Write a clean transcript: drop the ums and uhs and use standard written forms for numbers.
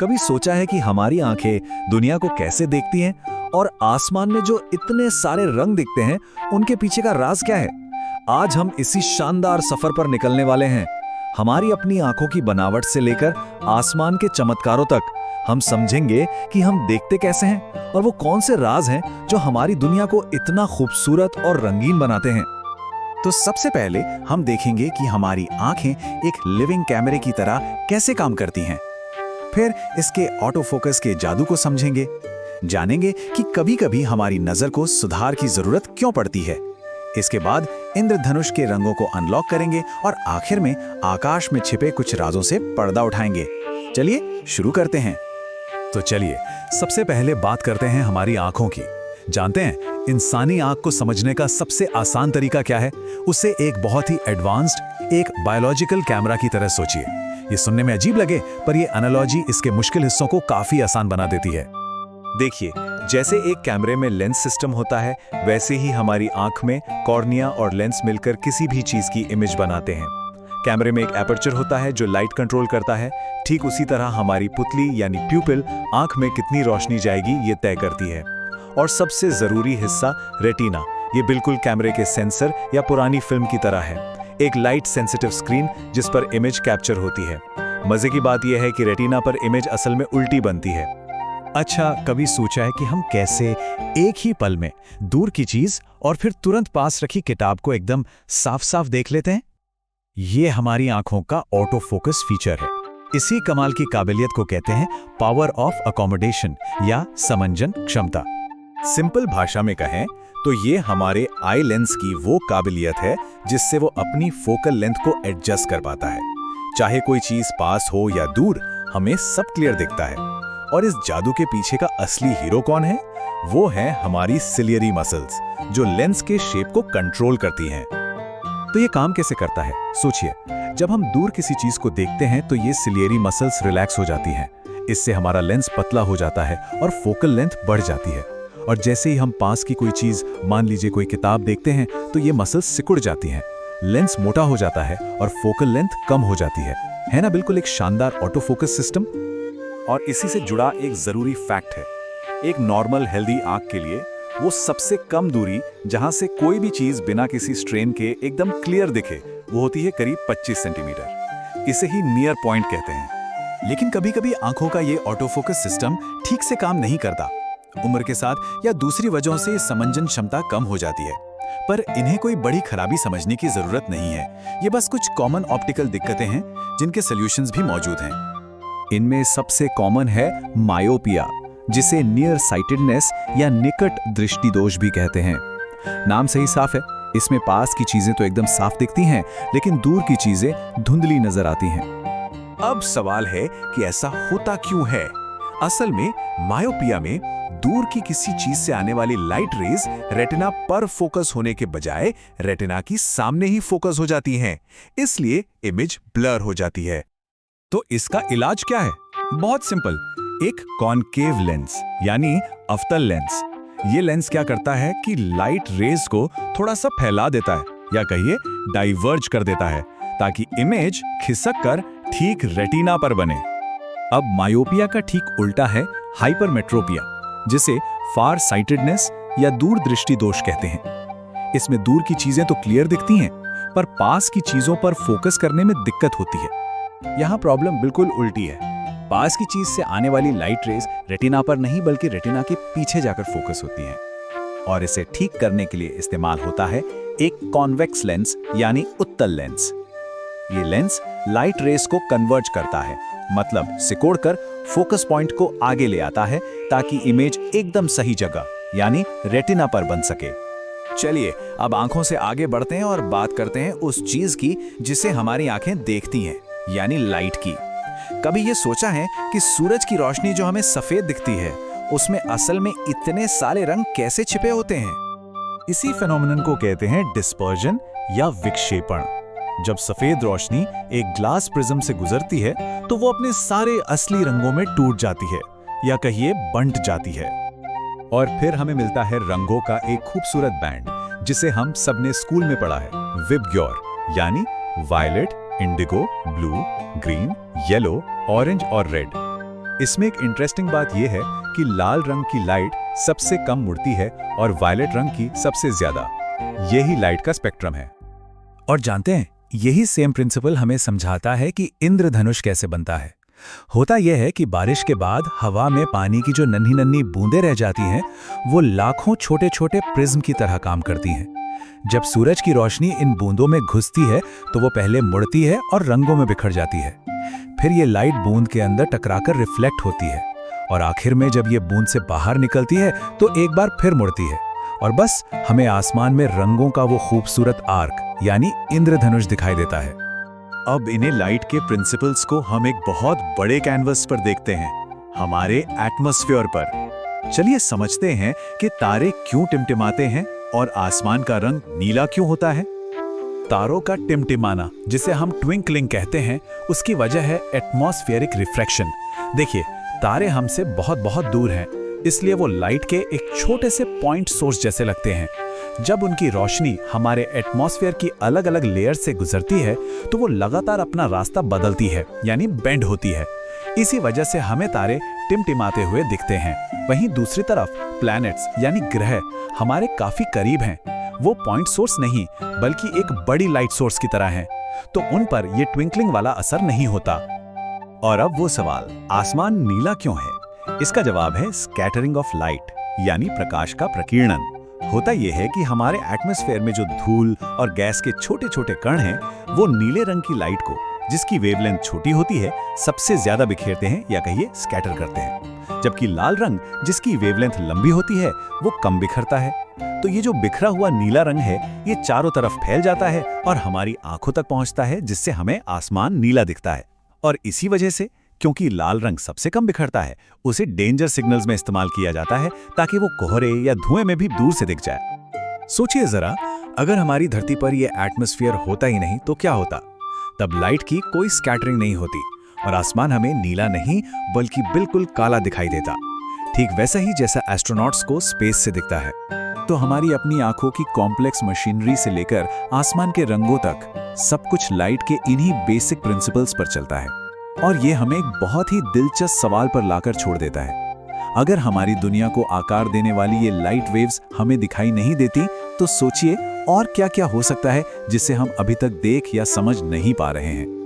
कभी सोचा है कि हमारी आंखें दुनिया को कैसे देखती हैं और आसमान में जो इतने सारे रंग दिखते हैं उनके पीछे का राज क्या है? आज हम इसी शानदार सफर पर निकलने वाले हैं। हमारी अपनी आंखों की बनावट से लेकर आसमान के चमत्कारों तक हम समझेंगे कि हम देखते कैसे हैं और वो कौन से राज हैं जो हमारी दुनिया को इतना खूबसूरत और रंगीन बनाते हैं। तो सबसे पहले हम देखेंगे कि हमारी आंखें एक लिविंग कैमरे की तरह कैसे काम करती हैं। फिर इसके ऑटो फोकस के जादू को समझेंगे, जानेंगे कि कभी-कभी हमारी नजर को सुधार की जरूरत क्यों पड़ती है। इसके बाद इंद्रधनुष के रंगों को अनलॉक करेंगे और आखिर में आकाश में छिपे कुछ राजों से पर्दा उठाएंगे। चलिए शुरू करते हैं। तो चलिए सबसे पहले बात करते हैं हमारी आंखों की। जानते हैं इंसानी आंख को समझने का सबसे आसान तरीका क्या है? उसे एक बहुत ही एडवांस्ड एक बायोलॉजिकल कैमरा की तरह सोचिए। ये सुनने में अजीब लगे, पर ये एनालॉजी इसके मुश्किल हिस्सों को काफी आसान बना देती है। देखिए, जैसे एक कैमरे में लेंस सिस्टम होता है, वैसे ही हमारी आंख में कॉर्निया और लेंस मिलकर किसी भी चीज की इमेज बनाते हैं। कैमरे में एक एपर्चर होता है जो लाइट कंट्रोल करता है। ठीक उसी तरह हमारी पुतली यानी प्यूपिल आंख में कितनी रोशनी जाएगी ये तय करती है। और सबसे जरूरी हिस्सा रेटिना, ये बिल्कुल कैमरे के सेंसर या पुरानी फिल्म की तरह है, एक लाइट सेंसिटिव स्क्रीन जिस पर इमेज कैप्चर होती है। मजे की बात यह है कि रेटिना पर इमेज असल में उल्टी बनती है। अच्छा, कभी सोचा है कि हम कैसे एक ही पल में दूर की चीज और फिर तुरंत पास रखी किताब को एकदम साफ साफ देख लेते हैं? ये हमारी आंखों का ऑटो फोकस फीचर है। इसी कमाल की काबिलियत को कहते हैं पावर ऑफ अकोमोडेशन या समंजन क्षमता। सिंपल भाषा में कहें तो ये हमारे आई लेंस की वो काबिलियत है जिससे वो अपनी फोकल लेंथ को एडजस्ट कर पाता है। चाहे कोई चीज पास हो या दूर, हमें सब क्लियर दिखता है। और इस जादू के पीछे का असली हीरो कौन है? वो है हमारी सिलियरी मसल्स, जो लेंस के शेप को कंट्रोल करती हैं। तो ये काम कैसे करता है? सोचिए, जब हम दूर किसी चीज को देखते हैं तो ये सिलियरी मसल्स रिलैक्स हो जाती हैं। इससे हमारा लेंस पतला हो जाता है और फोकल लेंथ बढ़ जाती है। और जैसे ही हम पास की कोई चीज, मान लीजिए कोई किताब देखते हैं, तो ये मसल्स सिकुड़ जाती हैं। लेंस मोटा हो जाता है और फोकल लेंथ कम हो जाती है ना? बिल्कुल एक शानदार ऑटो फोकस सिस्टम। और इसी से जुड़ा एक जरूरी फैक्ट है, एक नॉर्मल हेल्दी आंख के लिए वो सबसे कम दूरी जहां से कोई भी चीज बिना किसी स्ट्रेन के एकदम क्लियर दिखे, वो होती है करीब 25 सेंटीमीटर। इसे ही नियर पॉइंट कहते हैं। लेकिन कभी-कभी आंखों का ये ऑटो फोकस सिस्टम ठीक से काम नहीं करता। उम्र के साथ या दूसरी वजहों से समंजन क्षमता कम हो जाती है। पर इन्हें कोई बड़ी खराबी समझने की जरूरत नहीं है। ये बस कुछ कॉमन ऑप्टिकल दिक्कतें हैं जिनके सॉल्यूशंस भी मौजूद हैं। इनमें सबसे कॉमन है मायोपिया, जिसे नियर साइटेडनेस या निकट दृष्टि दोष भी कहते हैं। नाम से ही साफ है, इसमें पास की चीजें तो एकदम साफ दिखती हैं, लेकिन दूर की चीजें धुंधली नजर आती हैं। अब सवाल है कि ऐसा होता क्यों है? असल में मायोपिया में दूर की किसी चीज से आने वाली लाइट रेज रेटिना पर फोकस होने के बजाय रेटिना की सामने ही फोकस हो जाती हैं। इसलिए इमेज ब्लर हो जाती है। तो इसका इलाज क्या है? बहुत सिंपल, एक कॉनकेव लेंस यानी अवतल लेंस। ये लेंस क्या करता है कि लाइट रेज को थोड़ा सा फैला देता है, या कहिए डाइवर्ज कर देता है, ताकि इमेज खिसक कर ठीक रेटिना पर बने। अब मायोपिया का ठीक उल्टा है हाइपरमेट्रोपिया, जिसे फार साइटेडनेस या दूर दृष्टि दोष कहते हैं। इसमें दूर की चीजें तो क्लियर दिखती हैं, पर पास की चीजों पर फोकस करने में दिक्कत होती है। यहाँ प्रॉब्लम बिल्कुल उल्टी है। पास की चीज से आने वाली लाइट रेज रेटिना पर नहीं बल्कि रेटिना के पीछे जाकर फोकस होती है। और इसे ठीक करने के लिए इस्तेमाल होता है एक कॉन्वेक्स लेंस यानी उत्तल लेंस। ये लेंस लाइट रेज को कन्वर्ज करता है, मतलब सिकोड़कर फोकस पॉइंट को आगे ले आता है, ताकि इमेज एकदम सही जगह यानी रेटिना पर बन सके। चलिए अब आंखों से आगे बढ़ते हैं और बात करते हैं उस चीज की जिसे हमारी आंखें देखती हैं, यानी लाइट की। कभी ये सोचा है कि सूरज की रोशनी जो हमें सफेद दिखती है, उसमें असल में इतने सारे रंग कैसे छिपे होते हैं? इसी फेनोमेनन को कहते हैं डिस्पर्जन या विक्षेपण। जब सफेद रोशनी एक ग्लास प्रिज्म से गुजरती है तो वो अपने सारे असली रंगों में टूट जाती है, या कहिए बंट जाती है। और फिर हमें मिलता है रंगों का एक खूबसूरत बैंड, जिसे हम सबने स्कूल में पढ़ा है, विबग्योर, यानी violet, indigo, blue, green, yellow, orange और रेड। इसमें एक इंटरेस्टिंग बात यह है कि लाल रंग की लाइट सबसे कम मुड़ती है और वायलेट रंग की सबसे ज्यादा। यही लाइट का स्पेक्ट्रम है। और जानते हैं, यही सेम प्रिंसिपल हमें समझाता है कि इंद्रधनुष कैसे बनता है। होता यह है कि बारिश के बाद हवा में पानी की जो नन्ही नन्ही बूंदें रह जाती हैं, वो लाखों छोटे छोटे प्रिज्म की तरह काम करती हैं। जब सूरज की रोशनी इन बूंदों में घुसती है तो वो पहले मुड़ती है और रंगों में बिखर जाती है। फिर ये लाइट बूंद के अंदर टकराकर रिफ्लेक्ट होती है और आखिर में जब ये बूंद से बाहर निकलती है तो एक बार फिर मुड़ती है और बस हमें आसमान में रंगों का वो खूबसूरत आर्क यानी इंद्रधनुष दिखाई देता है। अब इन्हें लाइट के प्रिंसिपल्स को हम एक बहुत बड़े कैनवस पर देखते हैं, हमारे एटमॉस्फेयर पर। चलिए समझते हैं कि तारे क्यों टिमटिमाते हैं और आसमान का रंग नीला क्यों होता है। तारों का टिमटिमाना, जिसे हम ट्विंकलिंग कहते हैं, उसकी वजह है एटमॉस्फेरिक रिफ्रैक्शन। देखिए, तारे हमसे बहुत बहुत दूर हैं, इसलिए वो लाइट के एक छोटे से पॉइंट सोर्स जैसे लगते हैं। जब उनकी रोशनी हमारे एटमॉस्फेयर की अलग अलग लेयर से गुजरती है तो वो लगातार अपना रास्ता बदलती है, यानी बेंड होती है। इसी वजह से हमें तारे टिमटिमाते हुए दिखते हैं। वहीं दूसरी तरफ प्लैनेट्स यानी ग्रह हमारे काफी करीब हैं। वो पॉइंट सोर्स नहीं बल्कि एक बड़ी लाइट सोर्स की तरह हैं, तो उन पर ये ट्विंकलिंग वाला असर नहीं होता। और अब वो सवाल, आसमान नीला क्यों है? इसका जवाब है स्कैटरिंग ऑफ लाइट यानी प्रकाश का प्रकीर्णन। होता यह है कि हमारे एटमॉस्फेयर में जो धूल और गैस के छोटे छोटे कण हैं, वो नीले रंग की लाइट को, जिसकी वेवलेंथ छोटी होती है, सबसे ज्यादा बिखेरते हैं या कहिए स्कैटर करते हैं। जबकि लाल रंग, जिसकी वेवलेंथ लंबी होती है, वो कम बिखरता है। तो ये जो बिखरा हुआ नीला रंग है, ये चारों तरफ फैल जाता है और हमारी आंखों तक पहुंचता है, जिससे हमें आसमान नीला दिखता है। और इसी वजह से, क्योंकि लाल रंग सबसे कम बिखरता है, उसे डेंजर सिग्नल्स में इस्तेमाल किया जाता है ताकि वो कोहरे या धुएं में भी दूर से दिख जाए। सोचिए जरा, अगर हमारी धरती पर ये एटमॉस्फेयर होता ही नहीं तो क्या होता? तब लाइट की कोई स्कैटरिंग नहीं होती और आसमान हमें नीला नहीं बल्कि बिल्कुल काला दिखाई देता, ठीक वैसा ही जैसा एस्ट्रोनॉट्स को स्पेस से दिखता है। तो हमारी अपनी आंखों की कॉम्प्लेक्स मशीनरी से लेकर आसमान के रंगों तक सब कुछ लाइट के इन्हीं बेसिक प्रिंसिपल्स पर चलता है। और ये हमें एक बहुत ही दिलचस्प सवाल पर लाकर छोड़ देता है। अगर हमारी दुनिया को आकार देने वाली ये लाइट वेव्स हमें दिखाई नहीं देती, तो सोचिए और क्या-क्या हो सकता है जिसे हम अभी तक देख या समझ नहीं पा रहे हैं।